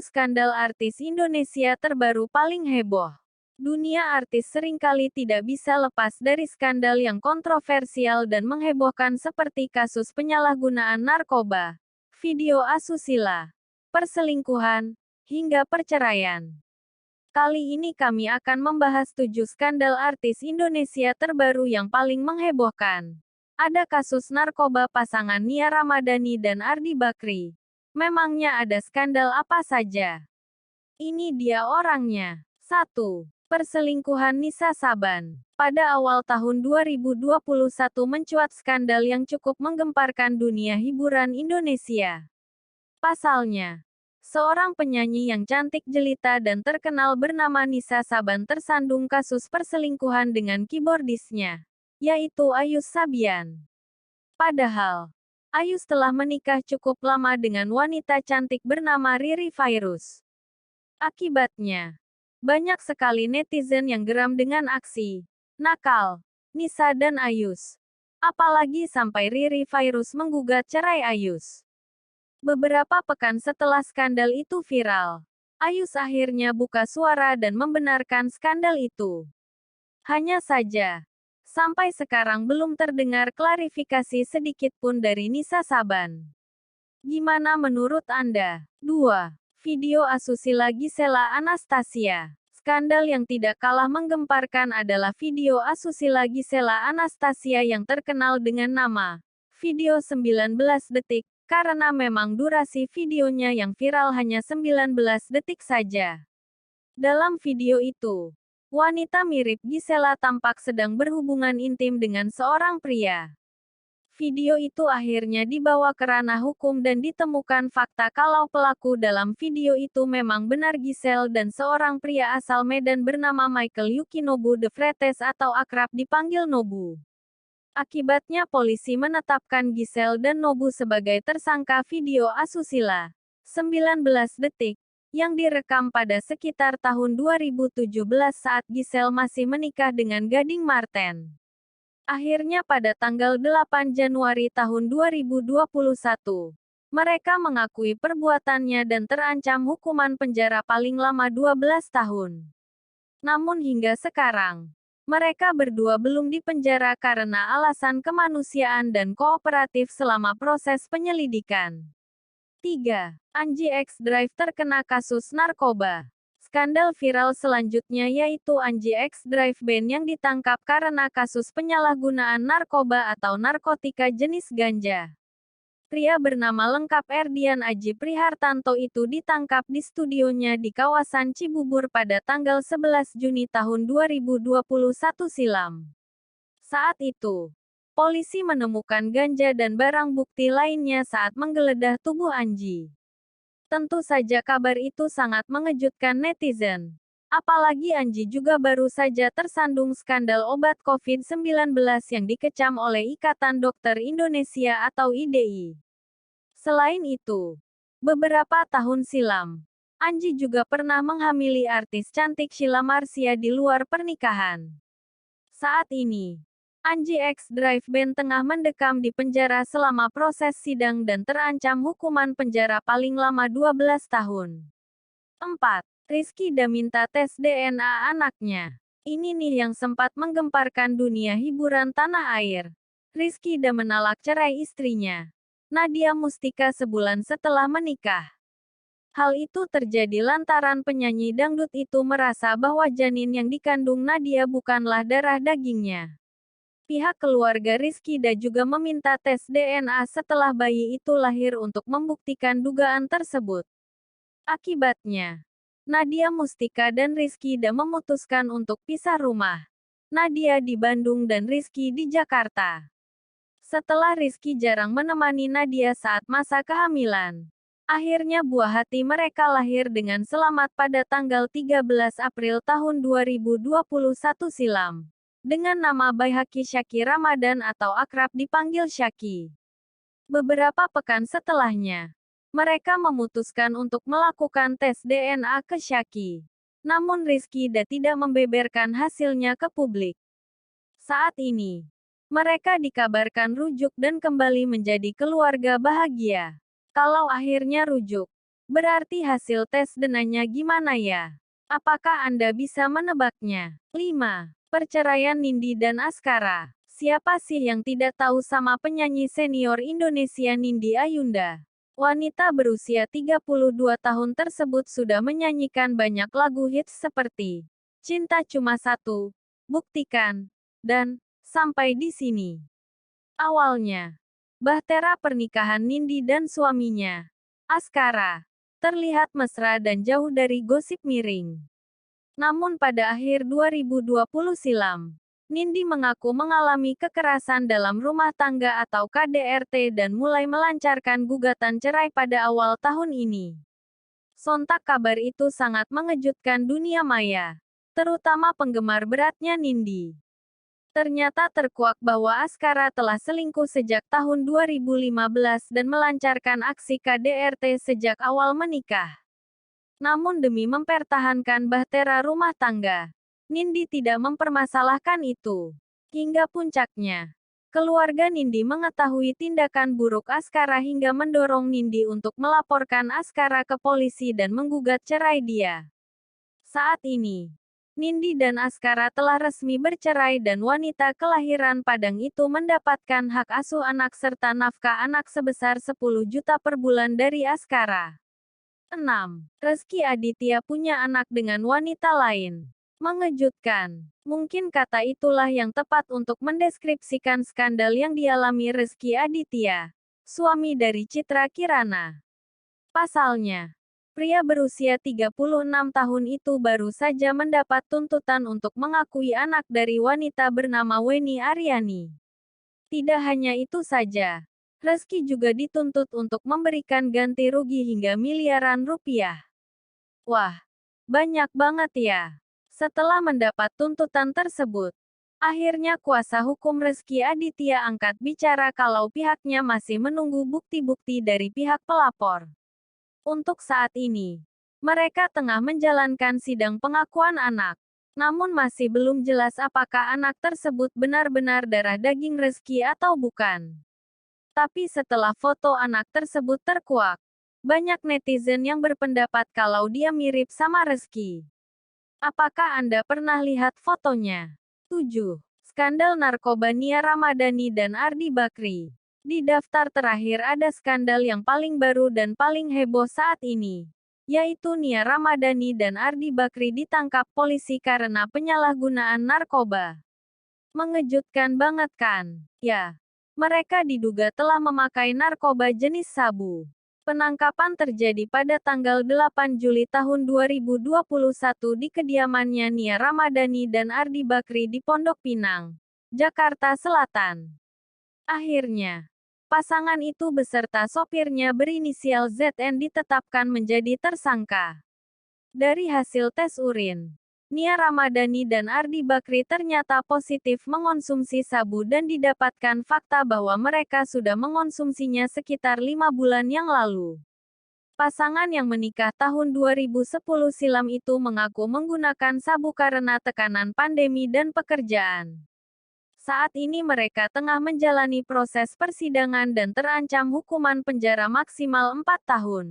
skandal artis Indonesia terbaru paling heboh. Dunia artis seringkali tidak bisa lepas dari skandal yang kontroversial dan menghebohkan seperti kasus penyalahgunaan narkoba, video asusila, perselingkuhan, hingga perceraian. Kali ini kami akan membahas 7 skandal artis Indonesia terbaru yang paling menghebohkan. Ada kasus narkoba pasangan Nia Ramadhani dan Ardi Bakri. Memangnya ada skandal apa saja? Ini dia orangnya. 1. Perselingkuhan Nisa Saban. Pada awal tahun 2021 mencuat skandal yang cukup menggemparkan dunia hiburan Indonesia. Pasalnya, seorang penyanyi yang cantik jelita dan terkenal bernama Nisa Saban tersandung kasus perselingkuhan dengan keyboardisnya, yaitu Ayus Sabian. Padahal, Ayus telah menikah cukup lama dengan wanita cantik bernama Riri Virus. Akibatnya, banyak sekali netizen yang geram dengan aksi nakal Nisa dan Ayus. Apalagi sampai Riri Virus menggugat cerai Ayus. Beberapa pekan setelah skandal itu viral, Ayus akhirnya buka suara dan membenarkan skandal itu. Hanya saja, sampai sekarang belum terdengar klarifikasi sedikit pun dari Nisa Saban. Gimana menurut Anda? 2. Video asusila Gisela Anastasia. Skandal yang tidak kalah menggemparkan adalah video asusila Gisela Anastasia yang terkenal dengan nama video 19 detik, karena memang durasi videonya yang viral hanya 19 detik saja. Dalam video itu, wanita mirip Gisela tampak sedang berhubungan intim dengan seorang pria. Video itu akhirnya dibawa ke ranah hukum dan ditemukan fakta kalau pelaku dalam video itu memang benar Giselle dan seorang pria asal Medan bernama Michael Yukinobu de Freitas atau akrab dipanggil Nobu. Akibatnya polisi menetapkan Giselle dan Nobu sebagai tersangka video asusila 19 detik, yang direkam pada sekitar tahun 2017 saat Giselle masih menikah dengan Gading Marten. Akhirnya pada tanggal 8 Januari tahun 2021, mereka mengakui perbuatannya dan terancam hukuman penjara paling lama 12 tahun. Namun hingga sekarang, mereka berdua belum dipenjara karena alasan kemanusiaan dan kooperatif selama proses penyelidikan. 3. Anji X Drive terkena kasus narkoba. Skandal viral selanjutnya yaitu Anji X Drive Band yang ditangkap karena kasus penyalahgunaan narkoba atau narkotika jenis ganja. Pria bernama lengkap Erdian Aji Prihartanto itu ditangkap di studionya di kawasan Cibubur pada tanggal 11 Juni tahun 2021 silam. Saat itu, polisi menemukan ganja dan barang bukti lainnya saat menggeledah tubuh Anji. Tentu saja kabar itu sangat mengejutkan netizen. Apalagi Anji juga baru saja tersandung skandal obat COVID-19 yang dikecam oleh Ikatan Dokter Indonesia atau IDI. Selain itu, beberapa tahun silam, Anji juga pernah menghamili artis cantik Sheila Marcia di luar pernikahan. Saat ini, Anji X Drive Band tengah mendekam di penjara selama proses sidang dan terancam hukuman penjara paling lama 12 tahun. 4. Rizkyda minta tes DNA anaknya. Ini nih yang sempat menggemparkan dunia hiburan tanah air. Rizkyda menolak cerai istrinya, Nadia Mustika, sebulan setelah menikah. Hal itu terjadi lantaran penyanyi dangdut itu merasa bahwa janin yang dikandung Nadia bukanlah darah dagingnya. Pihak keluarga Rizkyda juga meminta tes DNA setelah bayi itu lahir untuk membuktikan dugaan tersebut. Akibatnya, Nadia Mustika dan Rizkyda memutuskan untuk pisah rumah. Nadia di Bandung dan Rizky di Jakarta. Setelah Rizky jarang menemani Nadia saat masa kehamilan, akhirnya buah hati mereka lahir dengan selamat pada tanggal 13 April tahun 2021 silam. Dengan nama Baihaqi Syaki Ramadan atau akrab dipanggil Syaki. Beberapa pekan setelahnya, mereka memutuskan untuk melakukan tes DNA ke Syaki. Namun Rizkyda tidak membeberkan hasilnya ke publik. Saat ini, mereka dikabarkan rujuk dan kembali menjadi keluarga bahagia. Kalau akhirnya rujuk, Berarti hasil tes denanya gimana ya? Apakah Anda bisa menebaknya? 5. Perceraian Nindi dan Askara. Siapa sih yang tidak tahu sama penyanyi senior Indonesia Nindi Ayunda? Wanita berusia 32 tahun tersebut sudah menyanyikan banyak lagu hits seperti Cinta Cuma Satu, Buktikan, dan Sampai di Sini. Awalnya, bahtera pernikahan Nindi dan suaminya, Askara, terlihat mesra dan jauh dari gosip miring. Namun pada akhir 2020 silam, Nindi mengaku mengalami kekerasan dalam rumah tangga atau KDRT dan mulai melancarkan gugatan cerai pada awal tahun ini. Sontak kabar itu sangat mengejutkan dunia maya, terutama penggemar beratnya Nindi. Ternyata terkuak bahwa Askara telah selingkuh sejak tahun 2015 dan melancarkan aksi KDRT sejak awal menikah. Namun demi mempertahankan bahtera rumah tangga, Nindi tidak mempermasalahkan itu. Hingga puncaknya, keluarga Nindi mengetahui tindakan buruk Askara hingga mendorong Nindi untuk melaporkan Askara ke polisi dan menggugat cerai dia. Saat ini, Nindi dan Askara telah resmi bercerai dan wanita kelahiran Padang itu mendapatkan hak asuh anak serta nafkah anak sebesar 10 juta per bulan dari Askara. 6. Rezky Aditya punya anak dengan wanita lain. Mengejutkan. Mungkin kata itulah yang tepat untuk mendeskripsikan skandal yang dialami Rezky Aditya, suami dari Citra Kirana. Pasalnya, pria berusia 36 tahun itu baru saja mendapat tuntutan untuk mengakui anak dari wanita bernama Weni Aryani. Tidak hanya itu saja, Rezky juga dituntut untuk memberikan ganti rugi hingga miliaran rupiah. Wah, banyak banget ya. Setelah mendapat tuntutan tersebut, akhirnya kuasa hukum Rezky Aditya angkat bicara kalau pihaknya masih menunggu bukti-bukti dari pihak pelapor. Untuk saat ini, mereka tengah menjalankan sidang pengakuan anak. Namun masih belum jelas apakah anak tersebut benar-benar darah daging Rezky atau bukan. Tapi setelah foto anak tersebut terkuak, banyak netizen yang berpendapat kalau dia mirip sama Rezky. Apakah Anda pernah lihat fotonya? 7. Skandal narkoba Nia Ramadhani dan Ardi Bakri. Di daftar terakhir ada skandal yang paling baru dan paling heboh saat ini, yaitu Nia Ramadhani dan Ardi Bakri ditangkap polisi karena penyalahgunaan narkoba. Mengejutkan banget kan? Ya, mereka diduga telah memakai narkoba jenis sabu. Penangkapan terjadi pada tanggal 8 Juli tahun 2021 di kediamannya Nia Ramadhani dan Ardi Bakri di Pondok Pinang, Jakarta Selatan. Akhirnya, pasangan itu beserta sopirnya berinisial ZN ditetapkan menjadi tersangka. Dari hasil tes urin, Nia Ramadhani dan Ardi Bakri ternyata positif mengonsumsi sabu dan didapatkan fakta bahwa mereka sudah mengonsumsinya sekitar 5 bulan yang lalu. Pasangan yang menikah tahun 2010 silam itu mengaku menggunakan sabu karena tekanan pandemi dan pekerjaan. Saat ini mereka tengah menjalani proses persidangan dan terancam hukuman penjara maksimal 4 tahun.